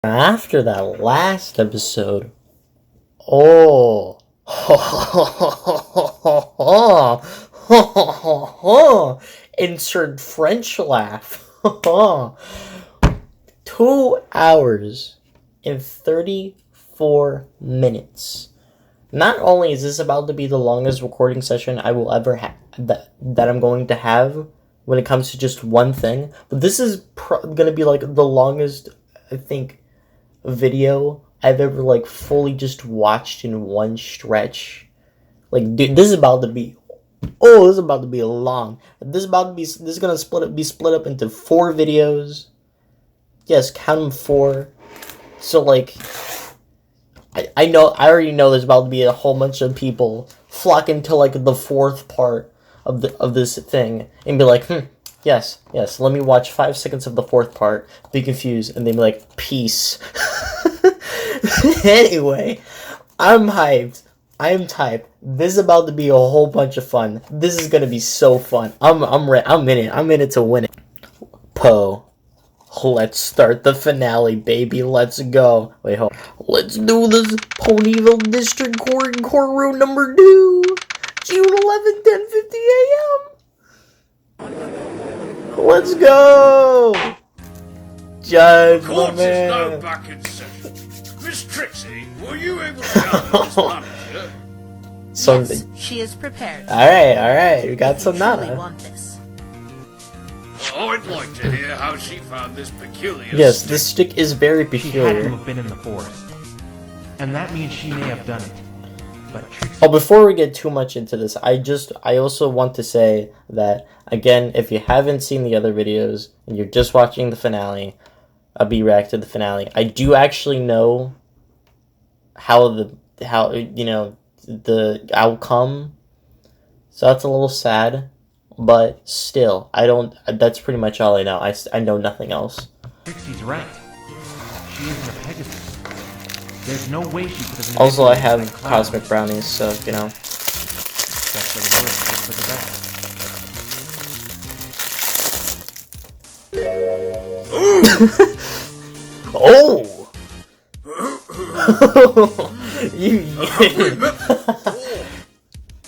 After that last episode, oh, insert French laugh. 2 hours and 34 minutes. Not only is this about to be the longest recording session I will ever have, that I'm going to have when it comes to just one thing, but this is gonna be like the longest, I think, video I've ever like fully just watched in one stretch. Like, dude, this is about to be long. This is gonna be split up into 4 videos. Yes, count them 4. So like, I already know there's about to be a whole bunch of people flocking to like the 4th part of this thing and be like, yes, let me watch 5 seconds of the 4th part, be confused, and then be like, peace. Anyway, I'm hyped. I'm typed. This is about to be a whole bunch of fun. This is gonna be so fun. I'm in it. I'm in it to win it. Poe. Let's start the finale, baby. Let's go. Wait, hold on. Let's do this. Ponyville District Court in courtroom number 2. June 11th, 10:50 a.m. Let's go. Judge, The court is now back in session. Miss Trixie, were you able to gather this manager? Yes, she is prepared. Alright. We got some You truly nada. want this. Oh, I'd like to hear how she found this peculiar Yes, stick. this stick is very She had to peculiar. have been in the forest. And that means she may have done it. But Trixie... Oh, before we get too much into this, I also want to say that, again, if you haven't seen the other videos and you're just watching the finale, a B-react to the finale, I do actually know how the outcome, so that's a little sad, but still, that's pretty much all I know. I know nothing else. Trixie's right. She isn't a Pegasus. There's no way she could have... Also, I manipulated have that cloud. cosmic brownies, so, you know. That's for the worst, just for the best. Oh! you Have we met before?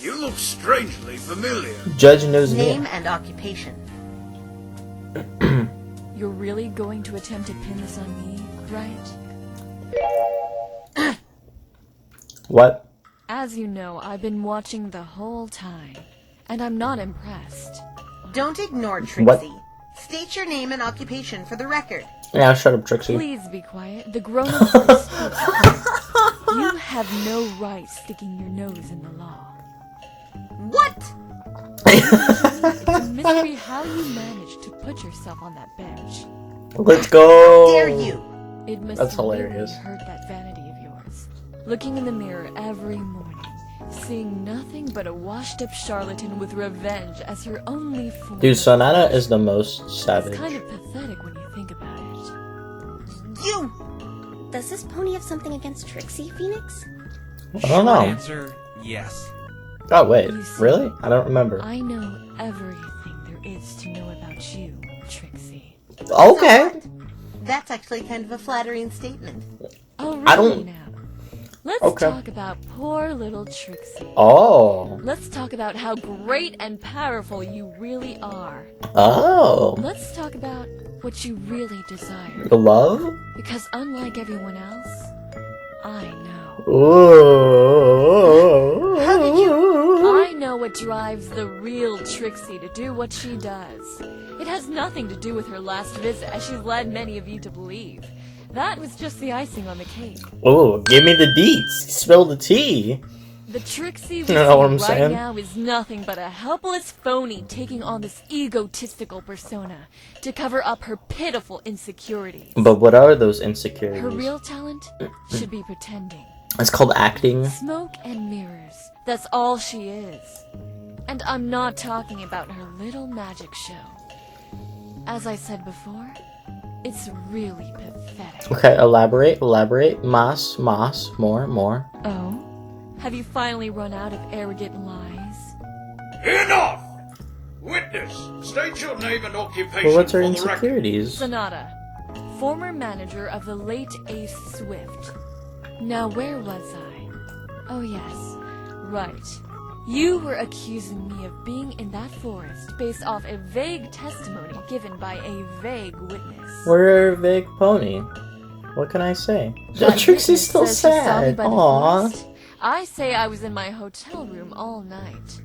You look strangely familiar. Judge knows Name me. and occupation. You're really going to attempt to pin this on me, right? What? As you know, I've been watching the whole time, and I'm not impressed. Don't ignore Trixie. What? State your name and occupation for the record. Yeah, shut up, Trixie. Please be quiet. The grown-ups are speaking. You have no right sticking your nose in the law. What? It's a mystery how you managed to put yourself on that bench. Let's go. How dare you? It must That's really hilarious. hurt that vanity of yours. Looking in the mirror every morning, seeing nothing but a washed-up charlatan with revenge as your only form. Dude, of Sonata pleasure. is the most It's savage. kind of pathetic when you think about it. You! Does this pony have something against Trixie, Phoenix? I don't know. Answer, yes. Oh, wait. You see, Really? I don't remember. I know everything there is to know about you, Trixie. Okay. So what? That's actually kind of a flattering statement. Oh, really I don't- now? Let's Okay. talk about poor little Trixie. Oh. Let's talk about how great and powerful you really are. Oh. Let's talk about what you really desire. The love? Because unlike everyone else, I know. Ooh. How did I know what drives the real Trixie to do what she does. It has nothing to do with her last visit, as she's led many of you to believe. That was just the icing on the cake. Oh, give me the deets. Spill the tea. The Trixie we You know what I'm see right saying? now is nothing but a helpless phony taking on this egotistical persona to cover up her pitiful insecurities. But what are those insecurities? Her real talent should be pretending. It's called acting. Smoke and mirrors. That's all she is. And I'm not talking about her little magic show. As I said before, it's really pathetic. Okay, elaborate. Mas, more. Oh? Have you finally run out of arrogant lies? Enough! Witness, state your name and occupation Well, what's her for the record. insecurities? Sonata, former manager of the late Ace Swift. Now where was I? Oh yes, right. You were accusing me of being in that forest based off a vague testimony given by a vague witness. We're a big pony. What can I say? That Trixie's witness still says she saw me sad. by the Aww. forest. I say I was in my hotel room all night.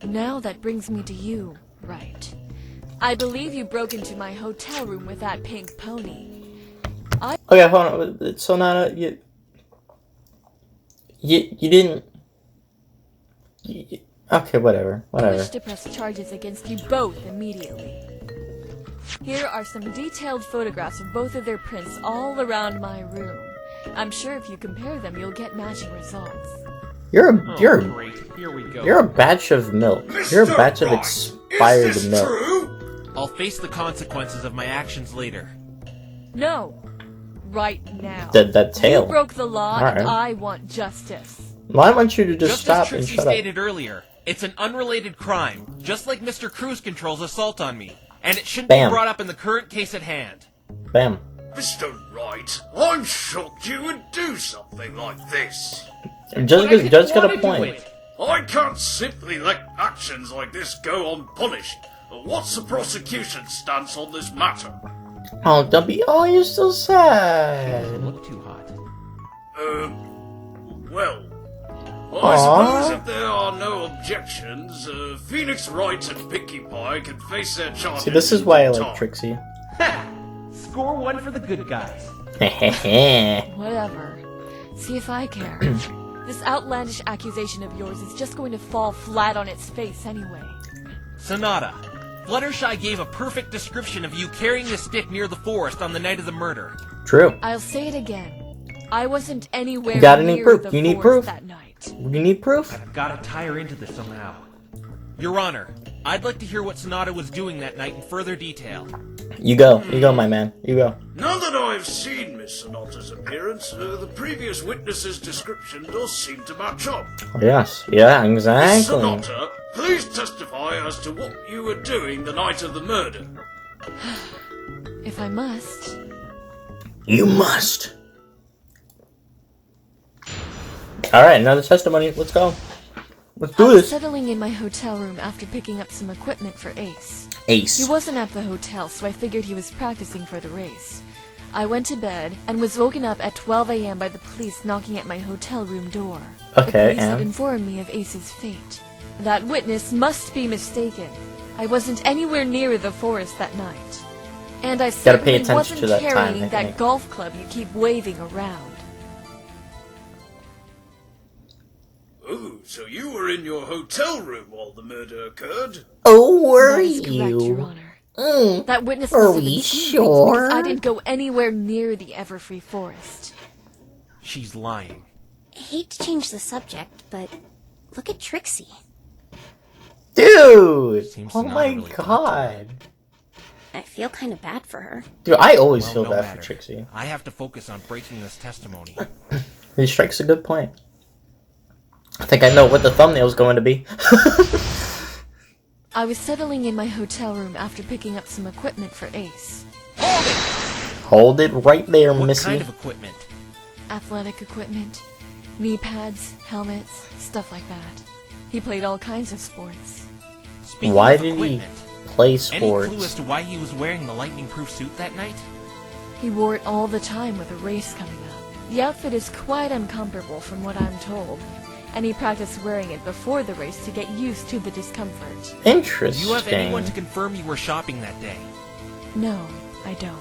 Now that brings me to you, right? I believe you broke into my hotel room with that pink pony. Okay, hold on. So Nana, you didn't. Okay, whatever. I wish to press charges against you both immediately. Here are some detailed photographs of both of their prints all around my room. I'm sure if you compare them, you'll get matching results. You're Great. Here we go. a batch of milk. You're a batch of Right, expired is this milk. true? I'll face the consequences of my actions later. No. Right now. That tail. You broke the law, Alright. and I want justice. Well, I want you to just Just stop as and Trixie shut up. stated earlier, it's an unrelated crime, just like Mr. Cruise Control's assault on me, and it shouldn't Bam. be brought up in the current case at hand. Bam. Mr. Wright, I'm shocked you would do something like this. Judge But I got a didn't wanna do point. it. I can't simply let actions like this go unpunished. What's the prosecution's stance on this matter? Oh, don't be. Oh, you're so sad. Look too hot. Well, I Aww. suppose if there are no objections, Phoenix Wright and Pinkie Pie can face their charges. See, this is why I in like time. Trixie. Score one for the good guys. Whatever. See if I care. This outlandish accusation of yours is just going to fall flat on its face anyway. Sonata, Fluttershy gave a perfect description of you carrying the stick near the forest on the night of the murder. True. I'll say it again. I wasn't anywhere You got any near proof? the You need forest proof? that night. You need proof? I've got to tie her into this somehow. Your Honor, I'd like to hear what Sonata was doing that night in further detail. You go, my man. You go. Now that I've seen Miss Sonata's appearance, the previous witness's description does seem to match up. Yes. Yeah. Miss Exactly. Sonata, please testify as to what you were doing the night of the murder. If I must. You must. All right, another testimony. Let's go. Let's I do was this. settling in my hotel room after picking up some equipment for Ace. Ace. He wasn't at the hotel, so I figured he was practicing for the race. I went to bed and was woken up at 12 a.m. by the police knocking at my hotel room door. The Okay, police had and? informed me of Ace's fate. That witness must be mistaken. I wasn't anywhere near the forest that night. And I Gotta pay certainly attention wasn't to that time, carrying I that think. golf club you keep waving around. Ooh, so you were in your hotel room while the murder occurred? Oh, were That is correct, Your you? Honor. That witness Are must have we been seeing things sure? because I didn't go anywhere near the Everfree Forest. She's lying. I hate to change the subject, but look at Trixie. Dude! Seems Oh not my really god. I feel kind of bad for her. Dude, I always Well, feel no bad matter. for Trixie. I have to focus on breaking this testimony. He strikes a good point. I think I know what the thumbnail's going to be. I was settling in my hotel room after picking up some equipment for Ace. Hold it right there, What Missy. kind of equipment? Athletic equipment, knee pads, helmets, stuff like that. He played all kinds of sports. Speaking Why of did he equipment, play any clue as sports? to why he was wearing the lightning-proof suit that night? He wore it all the time with a race coming up. The outfit is quite uncomfortable from what I'm told, and he practiced wearing it before the race to get used to the discomfort. Do Interesting. you have anyone to confirm you were shopping that day? No, I don't.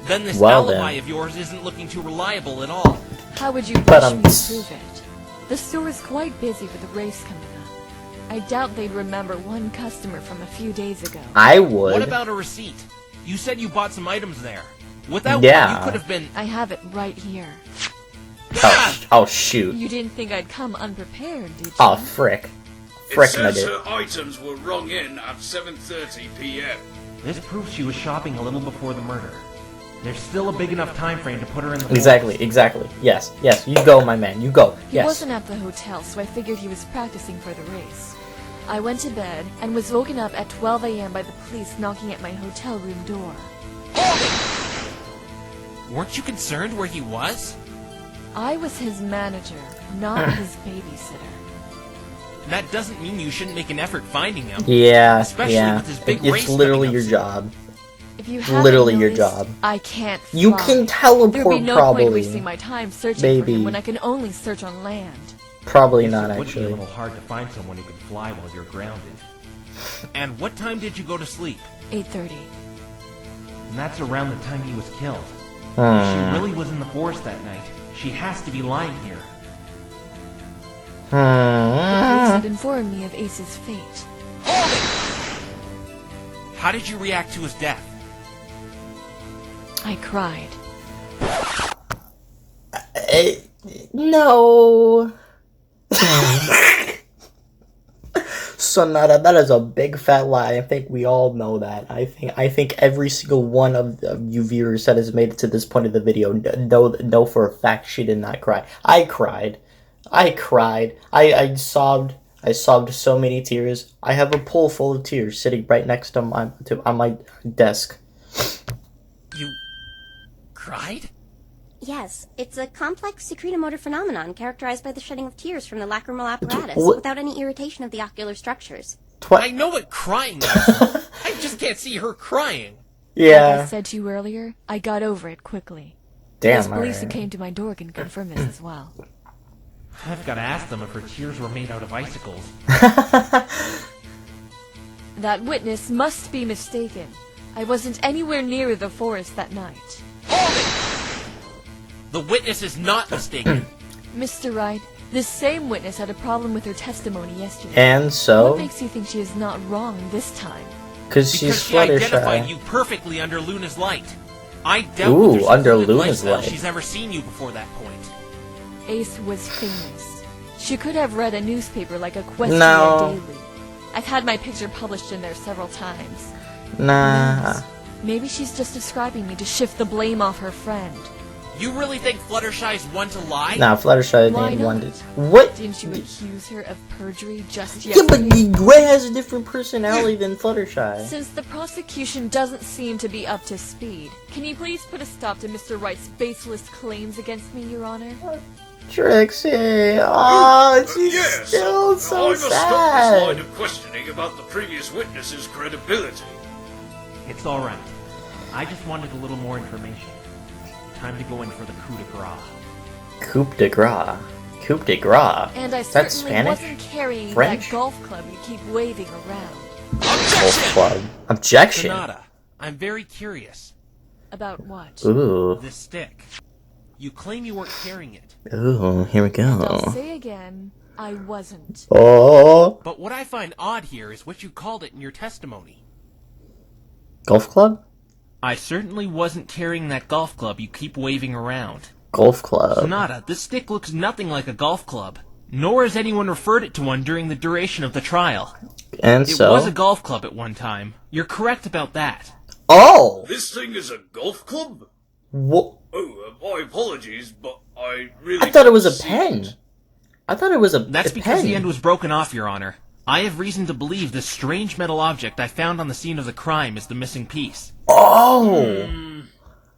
Then this Well, alibi then. of yours isn't looking too reliable at all. How would you But, wish me to prove it? The store is quite busy with the race coming up. I doubt they'd remember one customer from a few days ago. I would. What about a receipt? You said you bought some items there. Without Yeah. one, you could have been... I have it right here. Oh, shoot. You didn't think I'd come unprepared, did you? Oh, frick. It Frick, I says did. her items were rung in at 7:30 p.m. This proves she was shopping a little before the murder. There's still a big enough time frame to put her in the Exactly. Yes, you go, my man. You go. He Yes. wasn't at the hotel, so I figured he was practicing for the race. I went to bed and was woken up at 12 a.m. by the police knocking at my hotel room door. Weren't you concerned where he was? I was his manager, not his babysitter. That doesn't mean you shouldn't make an effort finding him. Yeah, Especially yeah. with his big It's race literally coming your up job. If you haven't Literally your noticed, job. I can't fly. You can There'd be teleport, no probably. point wasting my time searching for Maybe. him when I can only search on land. Probably Yes, not, it would be a actually. little hard to find someone who can fly while you're grounded. And what time did you go to sleep? 8:30. And that's around the time he was killed. If she Hmm. really was in the forest that night, she has to be lying here. The police Hmm. had informed me of Ace's fate. How did you react to his death? I cried. No. Sonata, that is a big fat lie. I think we all know that. I think every single one of you viewers that has made it to this point of the video know for a fact she did not cry. I cried. I sobbed. I sobbed so many tears. I have a pool full of tears sitting right next to on my desk. You cried? Yes, it's a complex secretomotor phenomenon characterized by the shedding of tears from the lacrimal apparatus What? without any irritation of the ocular structures. I know what crying is. I just can't see her crying. Like I Yeah. said to you earlier, I got over it quickly. Damn. Those police who alright. came to my door can confirm this as well. I've got to ask them if her tears were made out of icicles. That witness must be mistaken. I wasn't anywhere near the forest that night. The witness is not mistaken. Mr. Wright, this same witness had a problem with her testimony yesterday. And What so, makes you think she is not wrong this time? because Because she's she identified Fluttershy. you perfectly under Luna's light. I doubt Ooh, there's a under fluid Luna's lifestyle light. she's ever seen you before that point. Ace was famous. She could have read a newspaper like Equestria No. Daily. I've had my picture published in there several times. Nah. Maybe she's just describing me to shift the blame off her friend. You really think Fluttershy's one to lie? Nah, Fluttershy Why ain't not? one. What? Didn't you accuse her of perjury just Yeah, but yesterday? Gray has a different personality than Fluttershy. Since the prosecution doesn't seem to be up to speed, can you please put a stop to Mr. Wright's baseless claims against me, Your Honor? Trixie, oh, she's Yes, still so I must stop this line sad. of questioning about the previous witness's credibility. It's alright. I just wanted a little more information. Time to go in for the coup de grace. Coup de grace. Coup de grace. And I That's certainly Spanish? wasn't carrying French? that golf club you keep waving around. Golf club. Objection. Sonata, I'm very curious. About what? Ooh. This stick. You claim you weren't carrying it. Ooh, here we I'll go. say again, I wasn't. Oh. But what I find odd here is what you called it in your testimony. Golf club? I certainly wasn't carrying that golf club you keep waving around. Golf club. Sonata, this stick looks nothing like a golf club. Nor has anyone referred it to one during the duration of the trial. And It so. was a golf club at one time. You're correct about that. Oh! This thing is a golf club? What? Oh, my apologies, but I really I thought it was a can't see pen. it. I thought it was a That's a because pen. the end was broken off, Your Honor. I have reason to believe this strange metal object I found on the scene of the crime is the missing piece. Oh!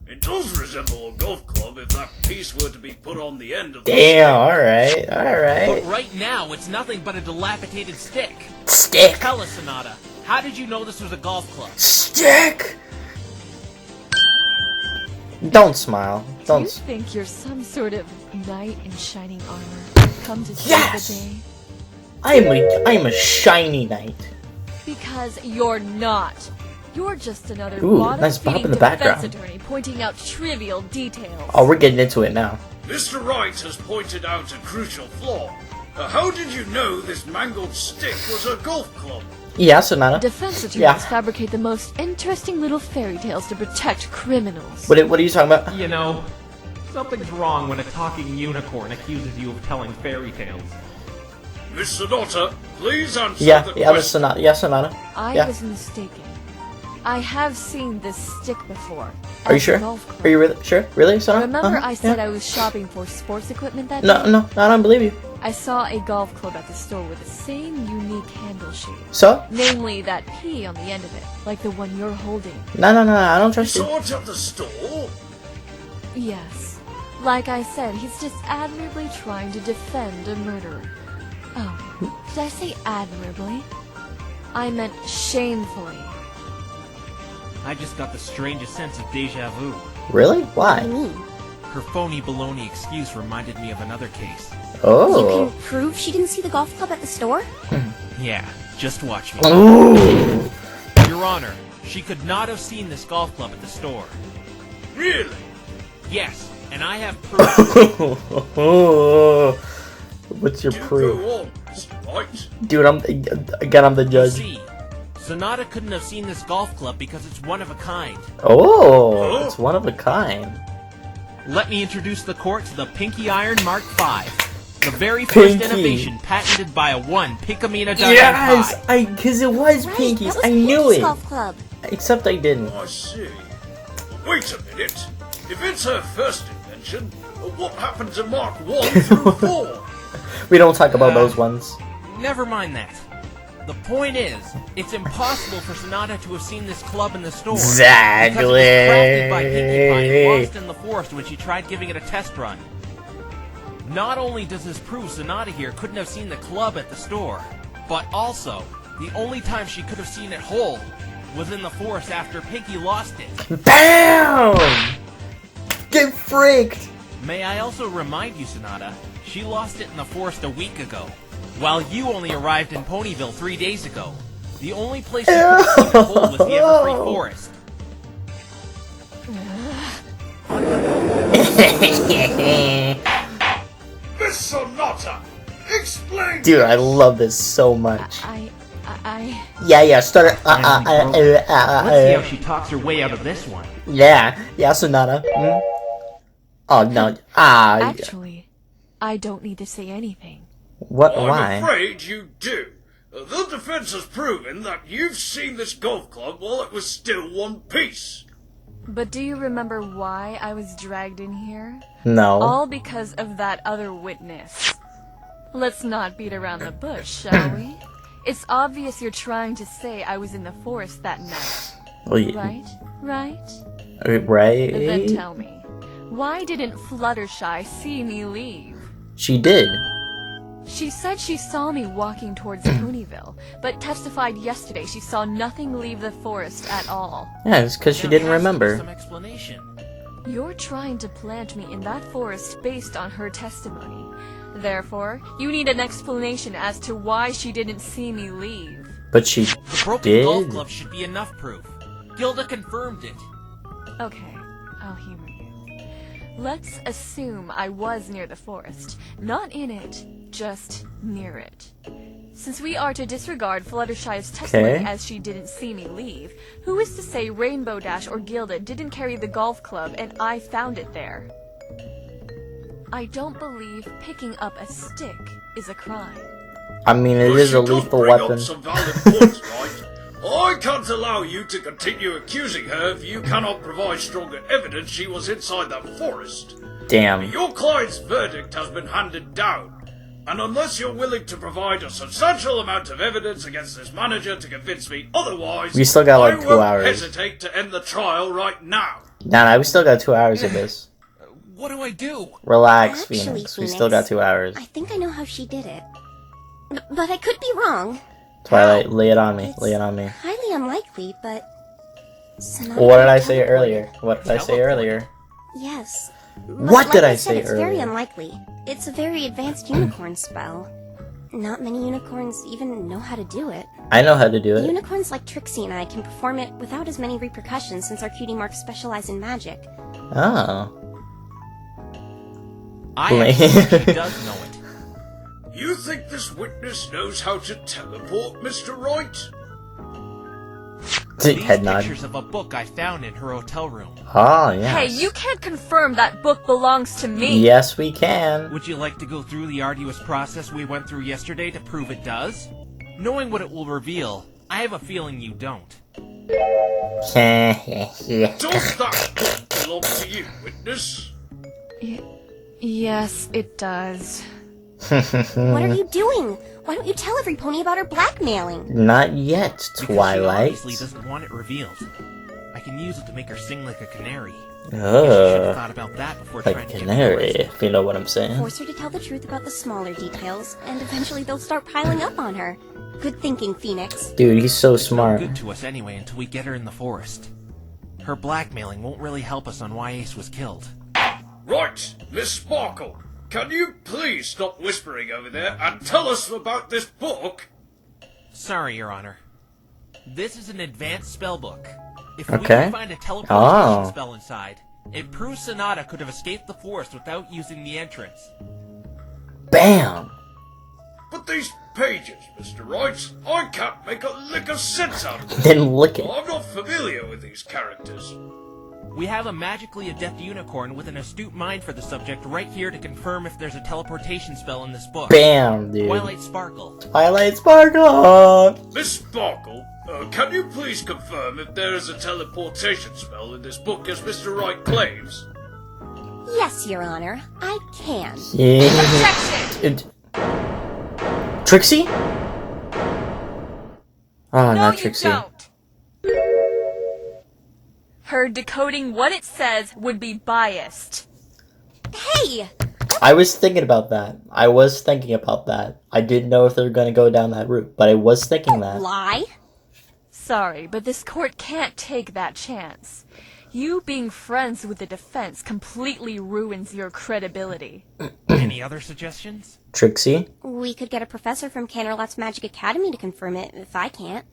It does resemble a golf club if that piece were to be put on the end of the Damn, alright, But alright. right now, it's nothing but a dilapidated stick. Stick! Tell us, Sonata, how did you know this was a golf club? Stick! Don't smile. Do you Don't. think you're some sort of knight in shining armor, come to save Yes! the day? I am a shiny knight. Because you're not. You're just another Ooh, bottom nice bop in the defense background. attorney pointing out trivial details. Oh, we're getting into it now. Mr. Wright has pointed out a crucial flaw. How did you know this mangled stick was a golf club? Yeah, Sonata. Defense attorneys Yeah. fabricate the most interesting little fairy tales to protect criminals. What are you talking about? You know, something's wrong when a talking unicorn accuses you of telling fairy tales. Miss Sonata, please answer Yeah, the yeah, the question. Sonata. Yeah, Sonata. I Yeah. was mistaken. I have seen this stick before. Are you at the sure? golf club. Are you really sure? Really, Sonata? Remember Uh-huh, I said yeah. I was shopping for sports equipment that No, day? no, I don't believe you. I saw a golf club at the store with the same unique handle shape. So? Namely, that P on the end of it, like the one you're holding. No, I don't You trust you. saw it at the store? Yes. Like I said, he's just admirably trying to defend a murderer. Oh, did I say admirably? I meant shamefully. I just got the strangest sense of deja vu. Really? What do you Why? mean? Her phony baloney excuse reminded me of another case. You Oh. can prove she didn't see the golf club at the store? Yeah, just watch me. Ooh. Your Honor, she could not have seen this golf club at the store. Really? Yes, and I have proof. What's your Do proof? go on, Mr. Wright. Dude, I'm the judge. See, Sonata couldn't have seen this golf club because it's one of a kind. Oh, it's one of a kind. Let me introduce the court to the Pinky Iron Mark V. The very first Pinky. innovation patented by a one Pickamina Yes, High. because it was Right, Pinky's. that was I knew Pinky's it. golf club. Except I didn't. I see. Wait a minute. If it's her first invention, what happened to Mark 1 through 4? We don't talk about those ones. Never mind that. The point is, it's impossible for Sonata to have seen this club in the store. Exactly. Because it was crafted by Pinkie Pie and lost in the forest when she tried giving it a test run. Not only does this prove Sonata here couldn't have seen the club at the store, but also, the only time she could have seen it whole was in the forest after Pinkie lost it. BAM! Get freaked! May I also remind you, Sonata, she lost it in the forest a week ago, while you only arrived in Ponyville 3 days ago. The only place you could have seen it whole was the Everfree Forest. Miss Sonata, explain. Dude, I love this so much. I Yeah, start it. Let's see how she talks her way out of this one. Yeah, Sonata. Oh no. actually, I don't need to say anything. What? I'm Why? afraid you do. The defense has proven that you've seen this golf club while it was still one piece. But do you remember why I was dragged in here? No. All because of that other witness. Let's not beat around the bush, shall we? It's obvious you're trying to say I was in the forest that night. Well, Right? Right? Right? Then tell me, why didn't Fluttershy see me leave? She did. She said she saw me walking towards Ponyville, but testified yesterday she saw nothing leave the forest at all. Yeah, it's because she There didn't has to be remember. some explanation. You're trying to plant me in that forest based on her testimony. Therefore, you need an explanation as to why she didn't see me leave. But she The broken did. golf club should be enough proof. Gilda confirmed it. Okay, I'll humor you. Let's assume I was near the forest. Not in it, just near it. Since we are to disregard Fluttershy's testimony Okay. as she didn't see me leave, who is to say Rainbow Dash or Gilda didn't carry the golf club and I found it there? I don't believe picking up a stick is a crime. I mean, it is a You does lethal bring up weapon. some valid points, right? I can't allow you to continue accusing her if you cannot provide stronger evidence she was inside that forest. Damn. Your client's verdict has been handed down, and unless you're willing to provide a substantial amount of evidence against this manager to convince me otherwise, We still got, like, I 2 won't hours. hesitate to end the trial right now. Nah, we still got 2 hours of this. What do I do? Relax, Actually, Phoenix. We Phoenix, still got 2 hours. I think I know how she did it. But I could be wrong. Twilight, lay it on me. It's Lay it on me. highly unlikely, but... Sonata What did I say teleported. earlier? What did I say earlier? Yes. But What like did I said, say it's very earlier? unlikely. It's a very advanced unicorn spell. Not many unicorns even know how to do it. I know how to do it. Unicorns like Trixie and I can perform it without as many repercussions since our cutie marks specialize in magic. Oh. I Wait. actually think she does know it. You think this witness knows how to teleport, Mr. Wright? These Head nod. pictures of a book I found in her hotel room. Oh, yes. Hey, you can't confirm that book belongs to me! Yes, we can. Would you like to go through the arduous process we went through yesterday to prove it does? Knowing what it will reveal, I have a feeling you don't. Does that book belong to you, witness? Yes, it does. What are you doing? Why don't you tell every pony about her blackmailing? Not yet, Because she Twilight. obviously doesn't want it revealed. I can use it to make her sing like a canary. Guess you should have Oh, thought about that before like trying to get canary, the if you know what I'm saying. Force her to tell the truth about the smaller details, and eventually they'll start piling up on her. Good thinking, Phoenix. Dude, he's so It's no smart. good to us anyway until we get her in the forest. Her blackmailing won't really help us on why Ace was killed. Right, Miss Sparkle, can you please stop whispering over there and tell us about this book? Sorry, Your Honor. This is an advanced spell book. If Okay. we can find a teleportation Oh. spell inside, it proves Sonata could have escaped the forest without using the entrance. Bam! But these pages, Mr. Wright, I can't make a lick of sense out of them. Then lick it. I'm not familiar with these characters. We have a magically adept unicorn with an astute mind for the subject right here to confirm if there's a teleportation spell in this book. Bam, dude. Twilight Sparkle. Twilight Sparkle! Miss Sparkle, can you please confirm if there is a teleportation spell in this book as Mr. Wright claims? Yes, Your Honor, I can. Yeah. Trixie? Oh, not Trixie. Her decoding what it says would be biased. Hey! I was thinking about that. I didn't know if they were gonna go down that route, but I was thinking that. Lie? Sorry, but this court can't take that chance. You being friends with the defense completely ruins your credibility. Any other suggestions? Trixie? We could get a professor from Canterlot's Magic Academy to confirm it, if I can't.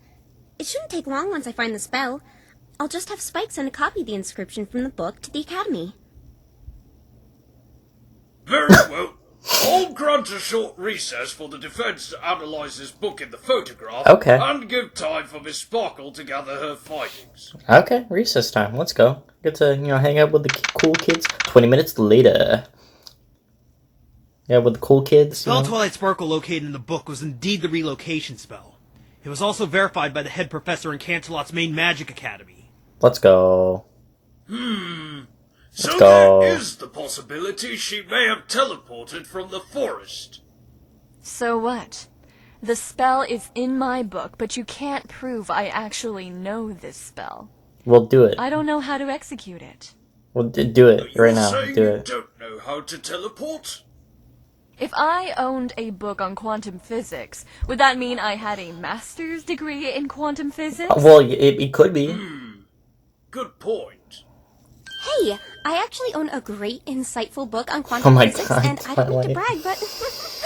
It shouldn't take long once I find the spell. I'll just have Spike send a copy of the inscription from the book to the Academy. Very well. I'll grant a short recess for the defense to analyze this book in the photograph. Okay. And give time for Miss Sparkle to gather her findings. Okay, recess time. Let's go. Get to, hang out with the cool kids. 20 minutes later. Yeah, with the cool kids. The spell Twilight Sparkle located in the book was indeed the relocation spell. It was also verified by the head professor in Canterlot's main magic academy. Let's go. So go. there is the possibility she may have teleported from the forest. So what? The spell is in my book, but you can't prove I actually know this spell. We'll do it. I don't know how to execute it. We'll do it You're right now. saying Do you it. don't know how to teleport? If I owned a book on quantum physics, would that mean I had a master's degree in quantum physics? Well, it could be. Good point. Hey, I actually own a great, insightful book on quantum Oh my physics, God, and I don't need to Twilight. brag, but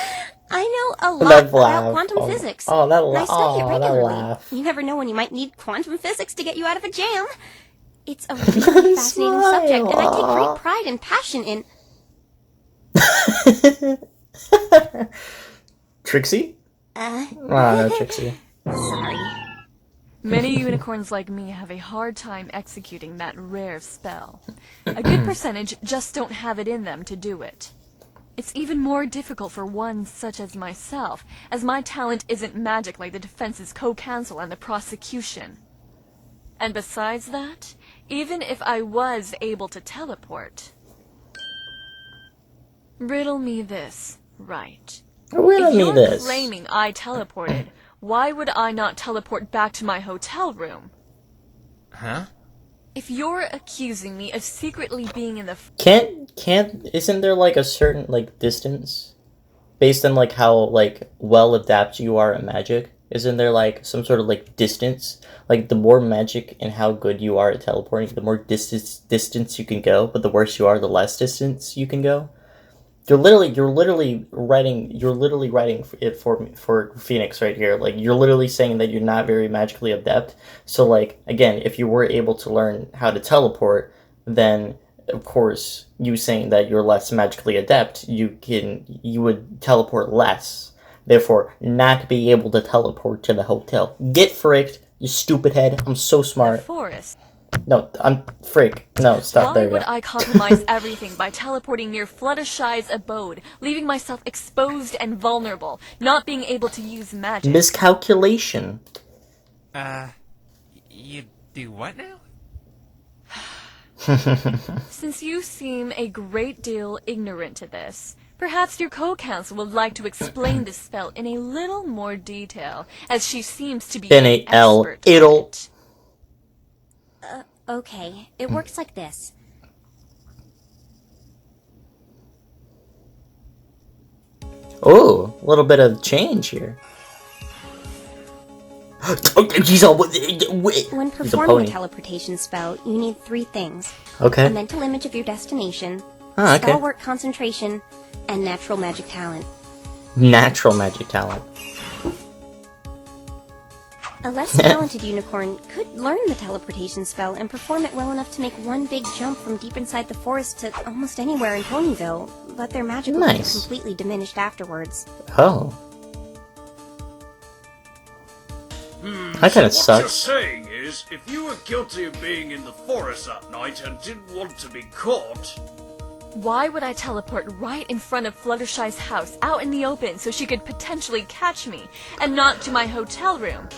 I know a lot That about laugh. quantum physics. Oh, that and I laugh. study it Oh, that regularly. laugh. You never know when you might need quantum physics to get you out of a jam. It's a really fascinating subject, and I take great pride and passion in... Trixie? Uh, Oh, no, Trixie. sorry. Many unicorns like me have a hard time executing that rare spell. A good percentage just don't have it in them to do it. It's even more difficult for one such as myself, as my talent isn't magic like the defense's co-counsel and the prosecution. And besides that, even if I was able to teleport... Riddle me this, right? Riddle If me you're this. claiming I teleported, why would I not teleport back to my hotel room? Huh? If you're accusing me of secretly being in the Isn't there like a certain like distance based on like how like well adapted you are at magic? Isn't there like some sort of like distance? Like the more magic and how good you are at teleporting, the more distance you can go, but the worse you are, the less distance you can go. You're literally writing it for Phoenix right here. Like you're literally saying that you're not very magically adept. So like again, if you were able to learn how to teleport, then of course you saying that you're less magically adept, you would teleport less. Therefore, not be able to teleport to the hotel. Get fricked, you stupid head. I'm so smart. forest. No, I'm frick. No, stop Why there. would Yeah. I compromise everything by teleporting near Fluttershy's abode, leaving myself exposed and vulnerable, not being able to use magic? Miscalculation. You do what now? Since you seem a great deal ignorant to this, perhaps your co-counsel would like to explain this spell in a little more detail, as she seems to be an N-A-L, expert at it'll. it. Okay, it works like this. Oh, a little bit of change here. He's a When he's a performing pony. a teleportation spell, you need 3 things. Okay. A mental image of your destination, Ah, okay. spell work concentration, and natural magic talent. Natural magic talent. A less talented unicorn could learn the teleportation spell and perform it well enough to make one big jump from deep inside the forest to almost anywhere in Ponyville, but their magic would be Nice. completely diminished afterwards. Oh. That kind of So what you're sucks. saying is, if you were guilty of being in the forest that night and didn't want to be caught, Why would I teleport right in front of Fluttershy's house, out in the open, so she could potentially catch me, and not to my hotel room?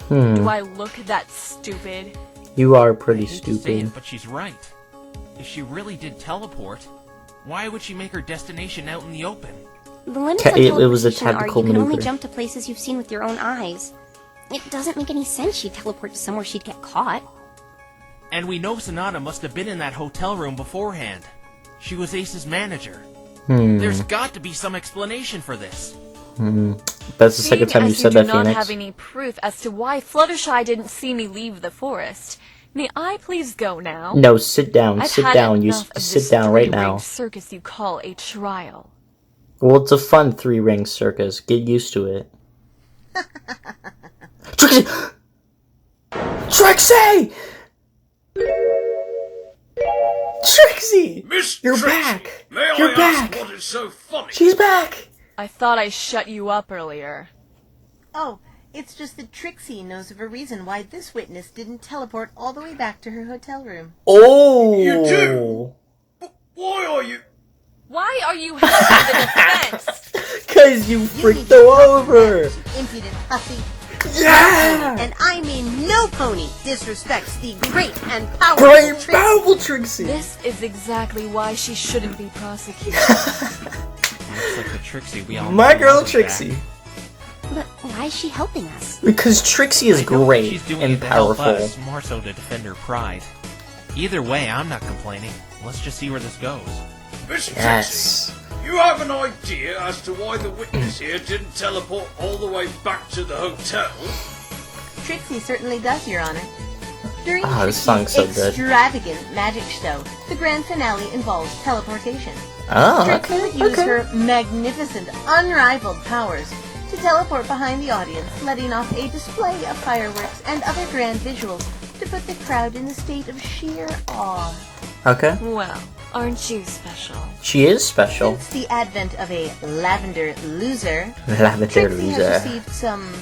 Do I look that stupid? You are pretty I hate to say stupid. it, but she's right. If she really did teleport, why would she make her destination out in the open? The limits Ca- on it was a teleportation are tactical you can only maneuver. jump to places you've seen with your own eyes. It doesn't make any sense she'd teleport to somewhere she'd get caught. And we know Sonata must have been in that hotel room beforehand. She was Ace's manager. Hmm. There's got to be some explanation for this. That's the second time you said that, do not Phoenix. have any proof as to why Fluttershy didn't see me leave the forest, may I please go now? No, sit down. I've Sit had down. You enough of sit this down right three-ring now. circus you call a trial. Well, it's a fun 3-ring circus. Get used to it. Trixie! Trixie! Trixie! Miss You're Trixie, back! may You're I back! ask what is so funny? She's back! I thought I shut you up earlier. Oh, it's just that Trixie knows of a reason why this witness didn't teleport all the way back to her hotel room. Oh! You do? Why are you... Why are you having the defense? Cause you You freaked need her to over! you impudent hussy. Yeah! And I mean no pony disrespects the great and powerful Great Trixie. powerful Trixie! This is exactly why she shouldn't be prosecuted. Looks like the Trixie we all My know girl is Trixie. back. But why is she helping us? Because Trixie is I know great she's doing and it to help powerful. us, more so to defend her pride. Either way, I'm not complaining. Let's just see where this goes. Miss Yes. Trixie, you have an idea as to why the witness here didn't teleport all the way back to the hotel? Trixie certainly does, Your Honor. During Ah, this Trixie's song's so good. extravagant magic show, the grand finale involves teleportation. Oh, Trixie okay, would use okay. her magnificent, unrivaled powers to teleport behind the audience, letting off a display of fireworks and other grand visuals to put the crowd in a state of sheer awe. Okay. Well, aren't you special? She is special. Since the advent of a lavender loser, Lavender Trixie has loser. received some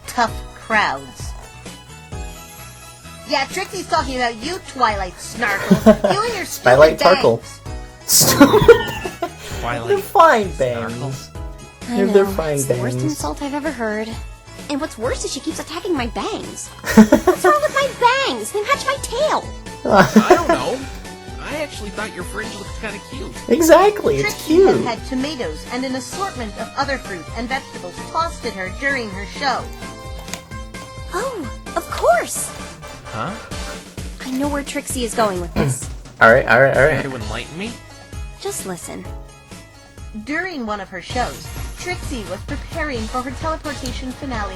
tough crowds. Yeah, Trixie's talking about you, Twilight Snarkle. You and your stupid Twilight Tarkle. bangs. Twilight. They're fine Snarkle. bangs. I They're know, fine it's the worst bangs. insult I've ever heard. And what's worse is she keeps attacking my bangs. What's wrong with my bangs? They match my tail. I don't know. I actually thought your fringe looked kind of cute. Exactly, it's Trixie has cute. had tomatoes and an assortment of other fruit and vegetables tossed at her during her show. Oh, of course. Huh? I know where Trixie is going with this. Alright, alright, Care alright. to enlighten me? Just listen. During one of her shows, Trixie was preparing for her teleportation finale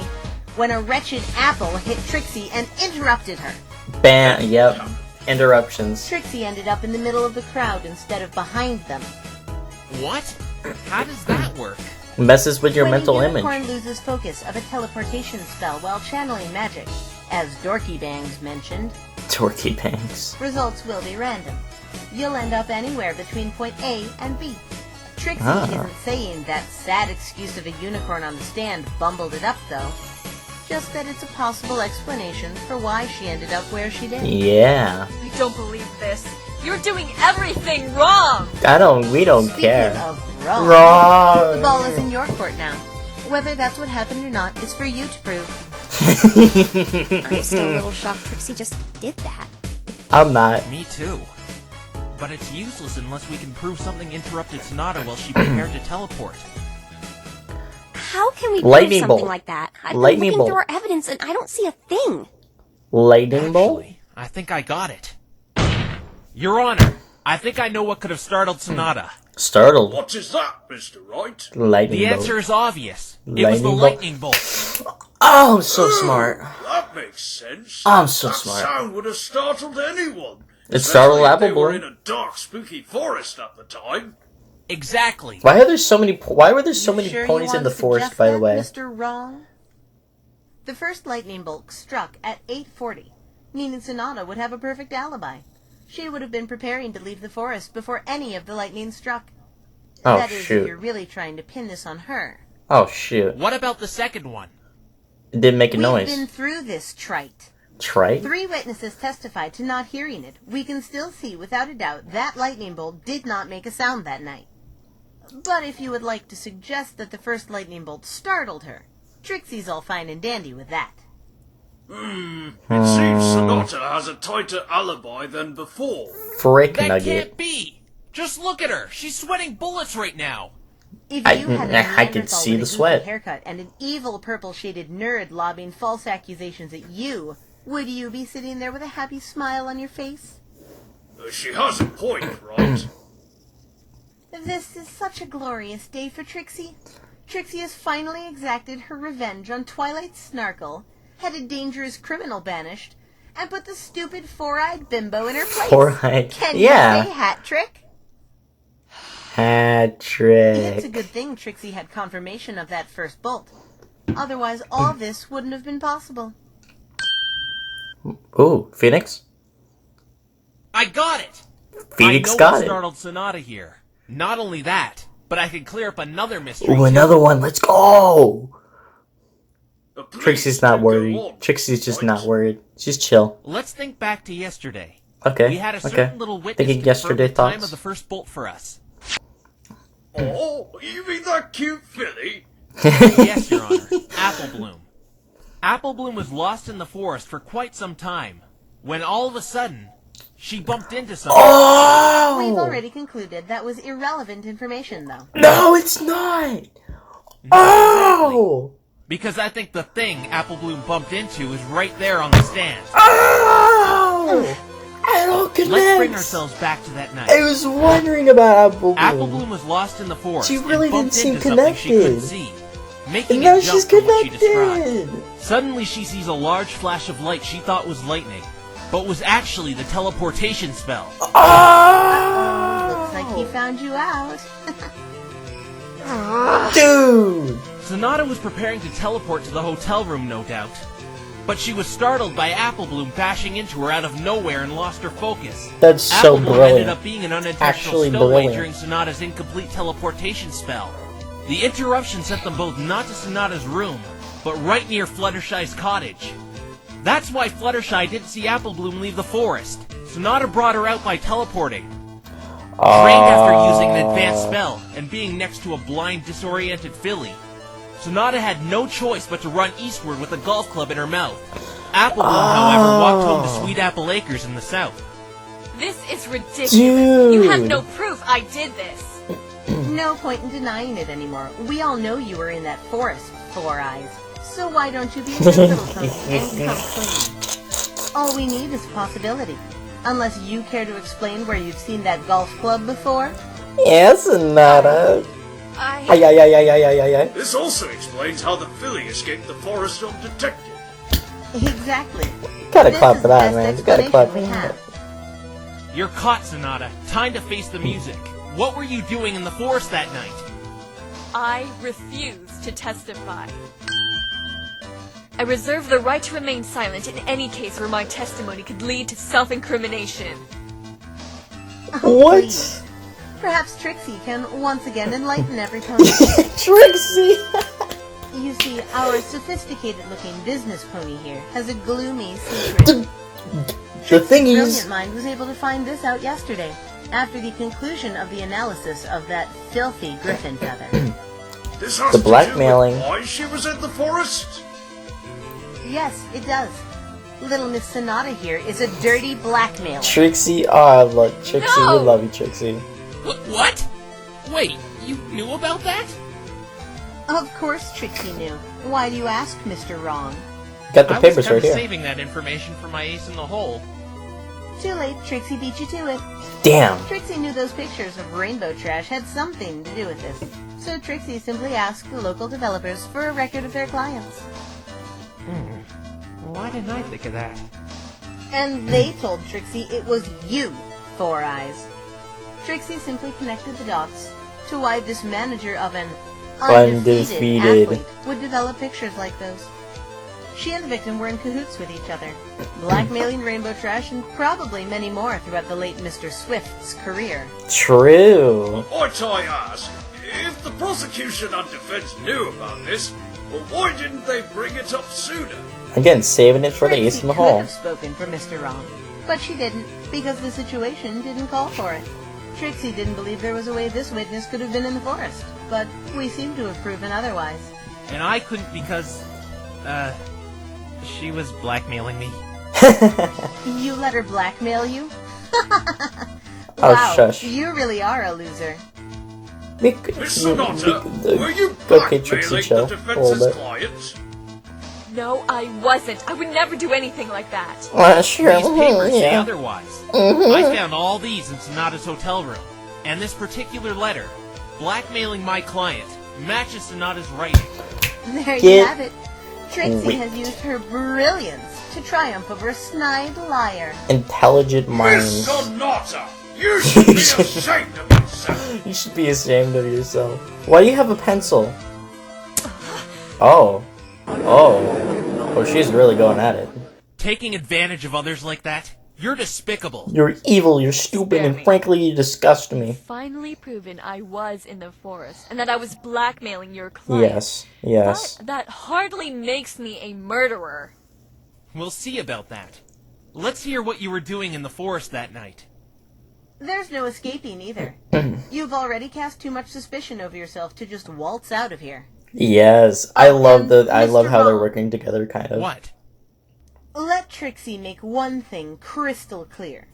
when a wretched apple hit Trixie and interrupted her. Bam, yep. Interruptions. Trixie ended up in the middle of the crowd instead of behind them. What? How does that work? Messes with your When mental a unicorn image. loses focus of a teleportation spell while channeling magic, as Dorky Bangs mentioned, Torquay Banks. results will be random. You'll end up anywhere between point A and B. Trixie isn't saying that sad excuse of a unicorn on the stand bumbled it up, though. Just that it's a possible explanation for why she ended up where she did. Yeah. I don't believe this. You're doing everything wrong! We don't Speaking care. of wrong, Wrong. the ball is in your court now. Whether that's what happened or not is for you to prove. I'm still a little shocked Trixie just did that. I'm not. Me too. But it's useless unless we can prove something interrupted Sonata while she prepared to teleport. How can we Lightning prove something bolt. like that? I've been Lightning looking bolt. through our evidence and I don't see a thing. Lightning bolt? Actually, I think I got it. Your Honor, I think I know what could have startled Sonata. Startled. What is that, Mr. Wright? Lightning The bolt. answer is obvious. It was the lightning bolt. Oh, I'm so smart. That makes sense. I'm so that smart. sound would have startled anyone. It startled Especially if they were Applebloom. in a dark, spooky forest at the time. Exactly. Why were there so many Sure ponies you in the want to forest, suggest by the that, way? Mr. Wrong? The first lightning bolt struck at 8:40, meaning Sonata would have a perfect alibi. She would have been preparing to leave the forest before any of the lightning struck. Oh, That is, shoot. if you're really trying to pin this on her. Oh, shoot. What about the second one? It didn't make a We've noise. been through this trite. Trite? 3 witnesses testified to not hearing it. We can still see, without a doubt, that lightning bolt did not make a sound that night. But if you would like to suggest that the first lightning bolt startled her, Trixie's all fine and dandy with that. It seems Sonata has a tighter alibi than before. Frick That nugget. can't be. Just look at her. She's sweating bullets right now. If I- you had a I could Neanderthal see with the a goofy sweat. haircut and an evil purple-shaded nerd lobbing false accusations at you, would you be sitting there with a happy smile on your face? She has a point, right? This is such a glorious day for Trixie. Trixie has finally exacted her revenge on Twilight Snarkle, had a dangerous criminal banished, and put the stupid four-eyed bimbo in her place. Four-eyed. Can Yeah. you say hat trick? Hat It's a trick. good thing Trixie had confirmation of that first bolt. Otherwise, all this wouldn't have been possible. Ooh, Phoenix? I got it. Phoenix I know got what it. startled Sonata here. Not only that, but I could clear up another mystery. Ooh, too. another one. Let's go. Please Trixie's not do go worried. on, Trixie's just Wright. not worried. She's chill. Let's think back to yesterday. Okay. We had a certain Okay. little witness Thinking confirm yesterday the time thoughts. of the first bolt for us. Oh, you mean that cute filly? Yes, Your Honor. Applebloom. Applebloom was lost in the forest for quite some time, when all of a sudden, she bumped into something. We've Oh! already concluded that was irrelevant information, though. No, it's not. Oh! Because I think the thing Applebloom bumped into is right there on the stand. Oh! I don't connect. Let's bring ourselves back to that night. I was wondering about Applebloom. Applebloom was lost in the forest. She really and bumped didn't seem into something she couldn't connected. see, making And now it jump she's from what she connected. described. Suddenly, she sees a large flash of light she thought was lightning, but was actually the teleportation spell. Oh! Looks like he found you out. Dude! Sonata was preparing to teleport to the hotel room, no doubt. But she was startled by Applebloom bashing into her out of nowhere and lost her focus. That's so Applebloom brilliant. ended up being an unintentional Actually stowaway brilliant. during Sonata's incomplete teleportation spell. The interruption sent them both not to Sonata's room, but right near Fluttershy's cottage. That's why Fluttershy didn't see Applebloom leave the forest. Sonata brought her out by teleporting. Trained after using an advanced spell and being next to a blind, disoriented filly, Sonata had no choice but to run eastward with a golf club in her mouth. Applebloom, however, walked home to Sweet Apple Acres in the south. This is ridiculous. Dude. You have no proof I did this. No point in denying it anymore. We all know you were in that forest, Four Eyes. So why don't you be a good little pony and come clean? All we need is possibility. Unless you care to explain where you've seen that golf club before? Yes, Sonata. Ay, ay, ay, ay, ay, ay, ay, ay. This also explains how the filly escaped the forest undetected. Exactly. Gotta This clap is for the that, best man. You gotta clap for explanation we that. have. You're caught, Sonata. Time to face the music. What were you doing in the forest that night? I refuse to testify. I reserve the right to remain silent in any case where my testimony could lead to self-incrimination. What? Please. Perhaps Trixie can once again enlighten every pony. Trixie! You see, our sophisticated-looking business pony here has a gloomy secret. The thing Brilliant is, mind was able to find this out yesterday, after the conclusion of the analysis of that filthy griffin feather. This has The to do blackmailing. with why she was in the forest? Yes, it does. Little Miss Sonata here is a dirty blackmailer. Trixie, oh, I love Trixie. No! We love you, Trixie. What? Wait, you knew about that? Of course Trixie knew. Why do you ask, Mr. Wrong? Got the I was papers kind right of here. saving that information for my ace in the hole. Too late, Trixie beat you to it. Damn. Trixie knew those pictures of rainbow trash had something to do with this, so Trixie simply asked the local developers for a record of their clients. Why didn't I think of that? And they told Trixie it was you, Four Eyes. Trixie simply connected the dots to why this manager of an undefeated athlete would develop pictures like those. She and the victim were in cahoots with each other, blackmailing rainbow trash and probably many more throughout the late Mr. Swift's career. True. Might I ask, if the prosecution and defense knew about this, well, why didn't they bring it up sooner? Again, saving it for the Trixie ace in the could hole. have spoken for Mr. Wrong, but she didn't because the situation didn't call for it. Trixie didn't believe there was a way this witness could have been in the forest, but we seem to have proven otherwise. And I couldn't because, she was blackmailing me. You let her blackmail you? Oh, Wow, shush. you really are a loser. Miss Sonata, were you Okay, Trixie, blackmailing chill the a little defense's bit. clients? No, I wasn't. I would never do anything like that. Sure. These papers say Yeah. otherwise. I found all these in Sonata's hotel room. And this particular letter, blackmailing my client, matches Sonata's writing. There you Get have it. Trixie has used her brilliance to triumph over a snide liar. Intelligent Miss minds. Sonata, you should be ashamed of yourself. You should be ashamed of yourself. Why do you have a pencil? Oh. Oh, she's really going at it. Taking advantage of others like that? You're despicable. You're evil, you're stupid, and frankly, you disgust me. Finally proven I was in the forest and that I was blackmailing your client. Yes. But that hardly makes me a murderer. We'll see about that. Let's hear what you were doing in the forest that night. There's no escaping either. You've already cast too much suspicion over yourself to just waltz out of here. Yes, I love Mr. how they're Wrong. working together, kind of. What? Let Trixie make one thing crystal clear.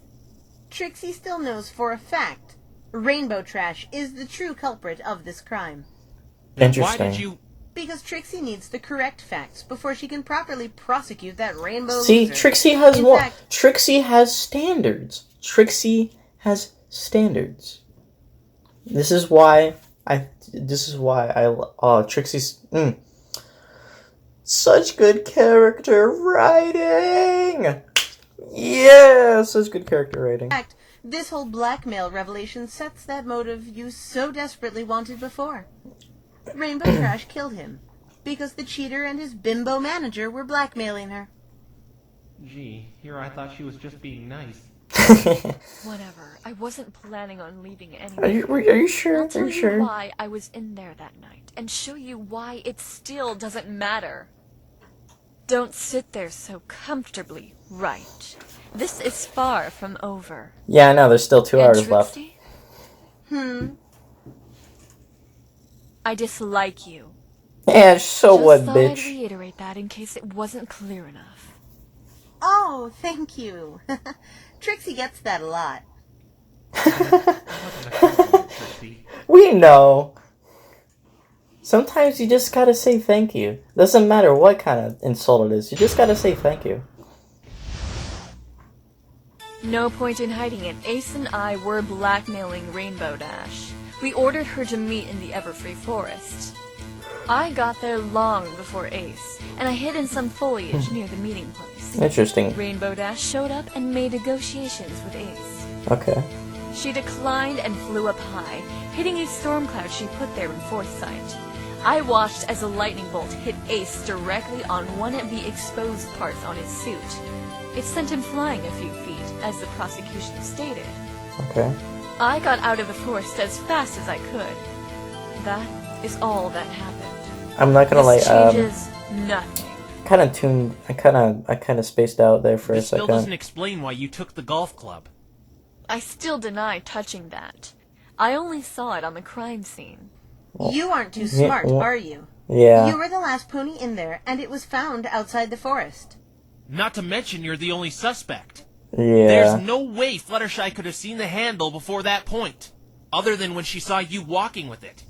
Trixie still knows for a fact Rainbow Trash is the true culprit of this crime. Then Interesting. why did you... Because Trixie needs the correct facts before she can properly prosecute that rainbow See, loser. Trixie has In one. fact- Trixie has standards. Trixie has standards. This is why I. Trixie's. Such good character writing. Yeah, such good character writing. In fact, this whole blackmail revelation sets that motive you so desperately wanted before. Rainbow Trash killed him because the cheater and his bimbo manager were blackmailing her. Gee, here I thought she was just being nice. Whatever. I wasn't planning on leaving Are anyway. you sure? I'll tell Are you you sure? why I was in there that night and show you why it still doesn't matter. Don't sit there so comfortably, right? This is far from over. Yeah, I know. There's still 2 hours left. Trixie? I dislike you. Yeah, so Just what, thought I'd bitch? reiterate that in case it wasn't clear enough. Oh, thank you. Trixie gets that a lot. Trixie. We know. Sometimes you just gotta say thank you. Doesn't matter what kind of insult it is. You just gotta say thank you. No point in hiding it. Ace and I were blackmailing Rainbow Dash. We ordered her to meet in the Everfree Forest. I got there long before Ace, and I hid in some foliage near the meeting place. Interesting. Rainbow Dash showed up and made negotiations with Ace. Okay. She declined and flew up high, hitting a storm cloud she put there in foresight. I watched as a lightning bolt hit Ace directly on one of the exposed parts on his suit. It sent him flying a few feet, as the prosecution stated. Okay. I got out of the forest as fast as I could. That is all that happened. I'm not gonna This lie. changes nothing. I kind of spaced out there for a This still second. doesn't explain why you took the golf club. I still deny touching that. I only saw it on the crime scene. You aren't too smart, well, are you? Yeah. You were the last pony in there, and it was found outside the forest. Not to mention you're the only suspect. Yeah. There's no way Fluttershy could have seen the handle before that point, other than when she saw you walking with it.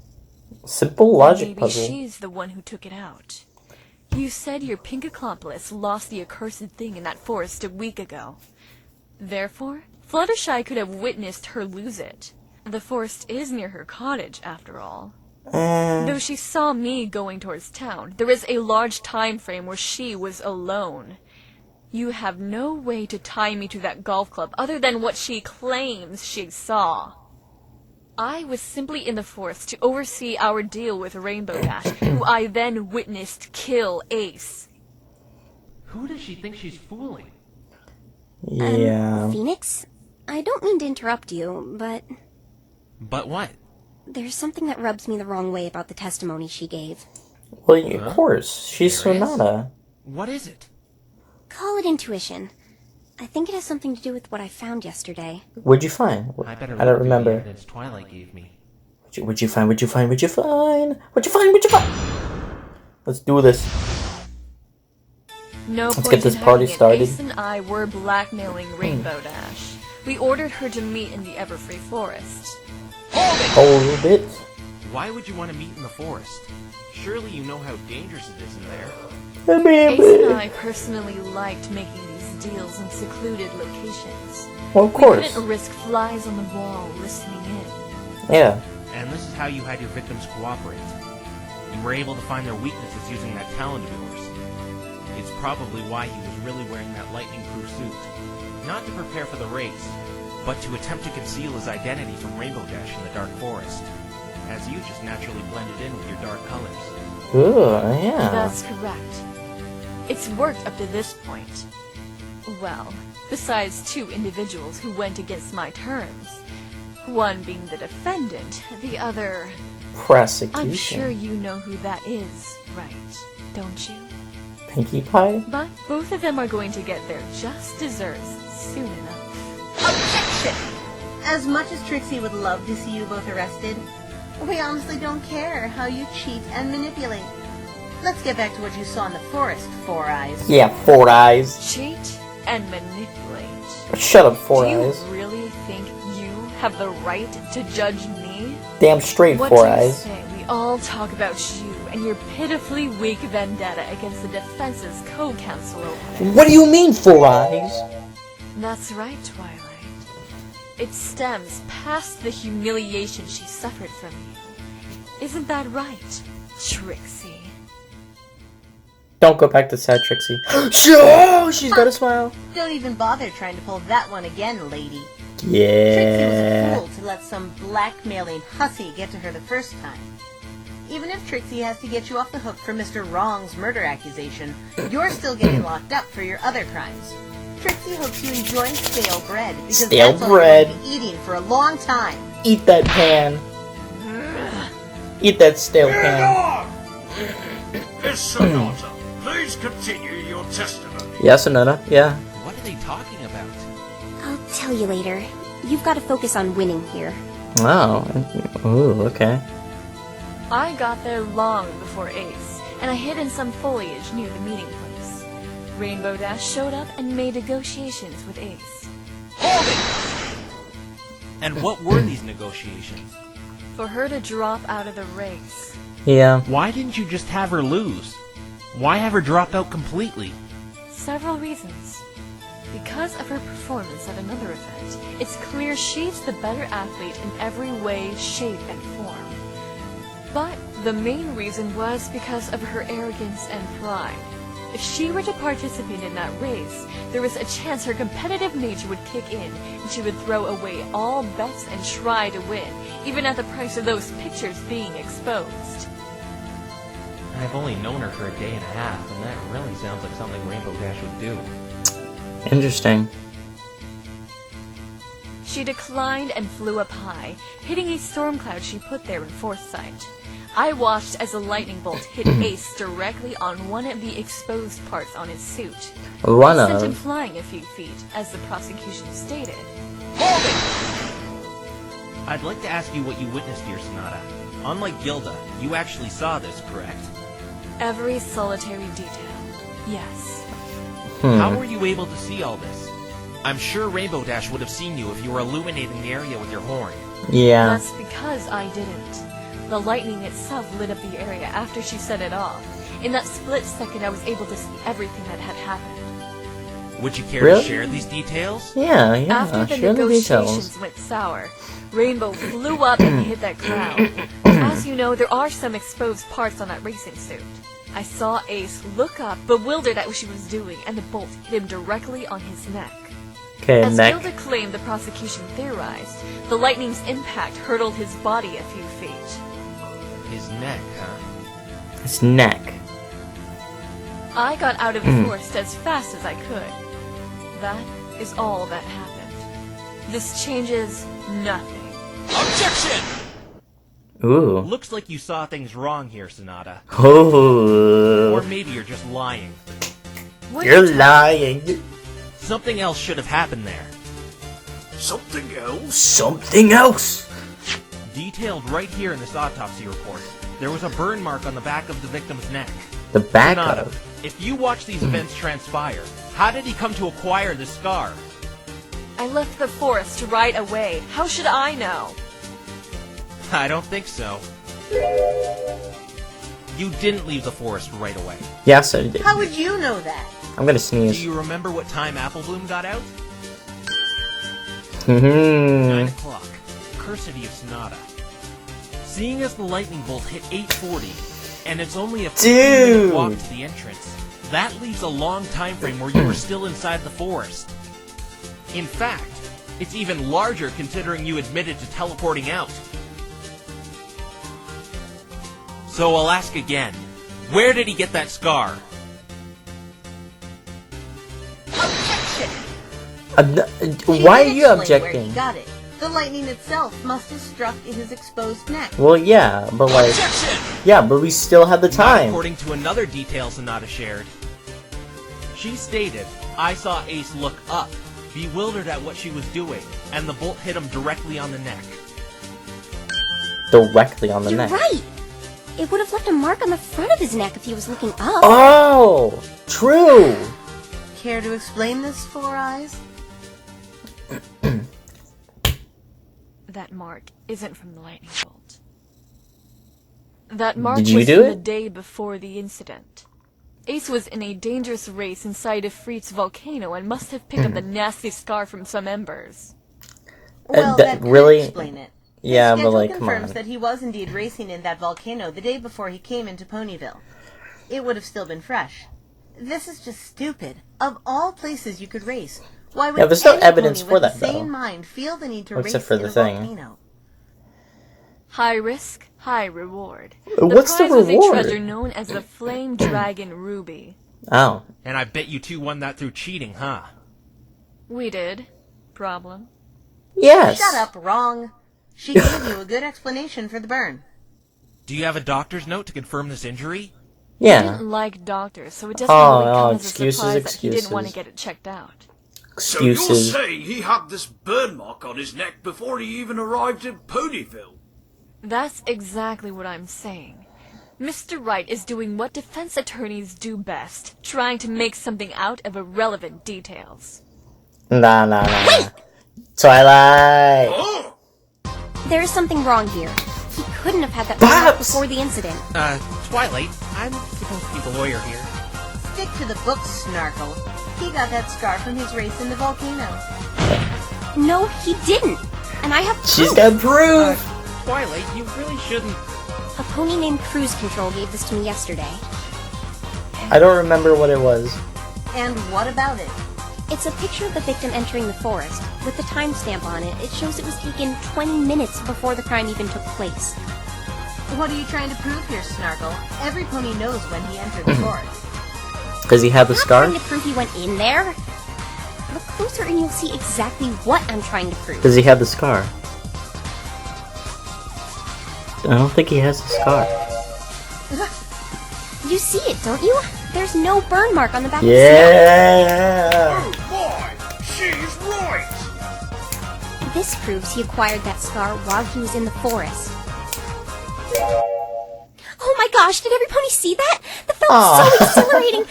Simple logic Maybe puzzle. she's the one who took it out. You said your pink accomplice lost the accursed thing in that forest a week ago. Therefore, Fluttershy could have witnessed her lose it. The forest is near her cottage, after all. Though she saw me going towards town, there is a large time frame where she was alone. You have no way to tie me to that golf club other than what she claims she saw. I was simply in the forest to oversee our deal with Rainbow Dash, who I then witnessed kill Ace. Who does she think she's fooling? Yeah. Phoenix? I don't mean to interrupt you, but But what? there's something that rubs me the wrong way about the testimony she gave. Well, of course. She's There is? Sonata. What is it? Call it intuition. I think it has something to do with what I found yesterday. What'd you find? I better I look don't through remember. the evidence Twilight gave me. What'd you find? What'd you find? What'd you find? What'd you find? What'd you find? Let's do this. No Let's point get this in party hiding it. started. Ace and I were blackmailing Rainbow Dash. We ordered her to meet in the Everfree Forest. Hold it. Why would you want to meet in the forest? Surely you know how dangerous it is in there. Ace and I personally liked making these deals in secluded locations. Well, of We course. couldn't risk flies on the wall listening in. Yeah. And this is how you had your victims cooperate. You were able to find their weaknesses using that talent of yours. It's probably why he was really wearing that lightning-proof suit. Not to prepare for the race, but to attempt to conceal his identity from Rainbow Dash in the dark forest. As you just naturally blended in with your dark colors. Ooh, yeah. That's correct. It's worked up to this point. Well, besides two individuals who went against my terms. One being the defendant, the other... Prosecution. I'm sure you know who that is, right? Don't you? Pinkie Pie? But both of them are going to get their just desserts soon enough. Objection! As much as Trixie would love to see you both arrested, we honestly don't care how you cheat and manipulate. Let's get back to what you saw in the forest, Four Eyes. Yeah, Four Eyes. Cheat and manipulate. Shut up, Four Do you Eyes. really think you have the right to judge me? Damn straight, What Four do you Eyes. say we all talk about you and your pitifully weak vendetta against the defense's co-counsel over it? What do you mean, Four Eyes? That's right, Twilight. It stems past the humiliation she suffered from you. Isn't that right, Trixie? Don't go back to sad Trixie. Sure, she's got a smile. Don't even bother trying to pull that one again, lady. Trixie was Yeah. a fool to let some blackmailing hussy get to her the first time. Even if Trixie has to get you off the hook for Mr. Wrong's murder accusation, you're still getting locked up for your other crimes. Trixie hopes you enjoy stale bread, because Stale that's all bread. you're going to be eating for a long time. Eat that pan. Eat that stale pan. on! Miss Sonata, please continue your testimony. Yes, Sonata. Yeah. What are they talking about? I'll tell you later. You've got to focus on winning here. Oh. Ooh, okay. I got there long before Ace, and I hid in some foliage near the meeting place. Rainbow Dash showed up and made negotiations with Ace. And what were these negotiations? For her to drop out of the race. Yeah. Why didn't you just have her lose? Why have her drop out completely? Several reasons. Because of her performance at another event, it's clear she's the better athlete in every way, shape, and form. But the main reason was because of her arrogance and pride. If she were to participate in that race, there was a chance her competitive nature would kick in, and she would throw away all bets and try to win, even at the price of those pictures being exposed. I've only known her for a day and a half, and that really sounds like something Rainbow Dash would do. Interesting. She declined and flew up high, hitting a storm cloud she put there in foresight. I watched as a lightning bolt hit Ace directly on one of the exposed parts on his suit. One Sent him of. flying a few feet, as the prosecution stated. I'd like to ask you what you witnessed here, Sonata. Unlike Gilda, you actually saw this, correct? Every solitary detail. Yes. How were you able to see all this? I'm sure Rainbow Dash would have seen you if you were illuminating the area with your horn. Yeah. That's because I didn't. The lightning itself lit up the area after she set it off. In that split second, I was able to see everything that had happened. Would you care Really? to share these details? Yeah, After the share the details. negotiations went sour, Rainbow flew up and hit that crowd. As you know, there are some exposed parts on that racing suit. I saw Ace look up, bewildered at what she was doing, and the bolt hit him directly on his neck. Okay, As neck. Gilda claimed the prosecution theorized, the lightning's impact hurtled his body a few feet. His neck, huh? His neck. I got out of the forest as fast as I could. That is all that happened. This changes nothing. Objection! Ooh. Looks like you saw things wrong here, Sonata. Ooh. Or maybe you're just lying. What You're are you lying. Something else should have happened there. Something else? Something else. Detailed right here in this autopsy report, there was a burn mark on the back of the victim's neck. The back Sonata, of. if you watch these events transpire, how did he come to acquire this scar? I left the forest right away. How should I know? I don't think so. You didn't leave the forest right away. Yes, I did. How would you know that? I'm gonna Do sneeze. you remember what time Applebloom got out? 9 9 o'clock. Cursity of Sonata. Seeing as the lightning bolt hit 8:40, and it's only a 15-minute walk to the entrance, that leaves a long time frame where you were still inside the forest. In fact, it's even larger considering you admitted to teleporting out. So I'll ask again, where did he get that scar? Why are He you did explain Where objecting? he got it. The lightning itself must have struck his exposed neck. Well, yeah, but like, Objection! yeah, but we still had the Not time. according to another detail Sonata shared. She stated, I saw Ace look up, bewildered at what she was doing, and the bolt hit him directly on the neck. Directly on the You're neck. right. It would have left a mark on the front of his neck if he was looking up. Oh, true. Care to explain this, Four Eyes? That mark isn't from the lightning bolt. That mark Did you was do from it? the day before the incident. Ace was in a dangerous race inside a Fritz volcano and must have picked up the nasty scar from some embers. Well, that that could really- explain it. Yeah, His but schedule like, come confirms on. that he was indeed racing in that volcano the day before he came into Ponyville. It would have still been fresh. This is just stupid. Of all places you could race, why would Yeah, there's no any evidence pony for with that, a though. sane mind feel the need to Except race for in the a thing. volcano? High risk, high reward. What's the prize was reward? a treasure known as the Flame Dragon Ruby. Oh, And I bet you two won that through cheating, huh? We did. Problem? yes. Shut up, wrong. She gave you a good explanation for the burn. Do you have a doctor's note to confirm this injury? He Yeah. didn't like doctors, so it doesn't Oh, really oh, come as a excuses, surprise that he didn't want to excuses. get it checked out. So you're Excuses. saying he had this burn mark on his neck before he even arrived in Ponyville? That's exactly what I'm saying. Mr. Wright is doing what defense attorneys do best, trying to make something out of irrelevant details. Nah. Twilight. Oh! There is something wrong here. He couldn't have had that mark Babs! before the incident. Twilight, I'm supposed to be the lawyer here. Stick to the books, Snarkle. He got that scar from his race in the volcano. No, he didn't. And I have proof. She's got proof. Twilight, you really shouldn't... A pony named Cruise Control gave this to me yesterday. I don't remember what it was. And what about it? It's a picture of the victim entering the forest. With the timestamp on it, it shows it was taken 20 minutes before the crime even took place. What are you trying to prove here, Snarkle? Every pony knows when he entered the forest. Does he have the I'm not scar? trying to prove he went in there. Look closer and you'll see exactly what I'm trying to prove. Does he have the scar? I don't think he has the scar. You see it, don't you? There's no burn mark on the back Yeah. Oh boy! She's right! of the snout. This proves he acquired that scar while he was in the forest. Oh my gosh, did every pony see that? That felt Aw. so exhilarating.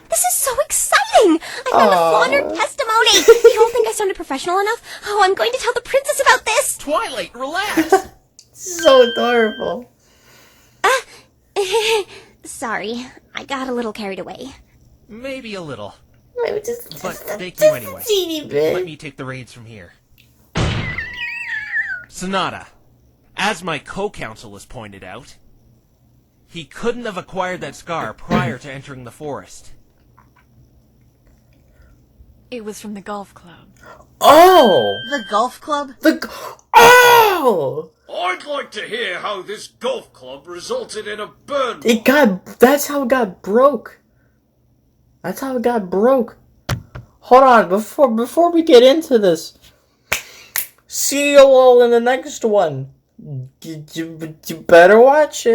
This is so exciting! I found a Aw. full-honored testimony! You don't think I sounded professional enough? Oh, I'm going to tell the princess about this! Twilight, relax! So adorable. Sorry, I got a little carried away. Maybe a little. But thank you anyway. Teeny bit. Let me take the reins from here. Sonata, as my co-counsel has pointed out, he couldn't have acquired that scar prior to entering the forest. It was from the golf club. Oh! The golf club? Oh! I'd like to hear how this golf club resulted in a burn. That's how it got broke. That's how it got broke. Hold on, before we get into this, see you all in the next one. You better watch it.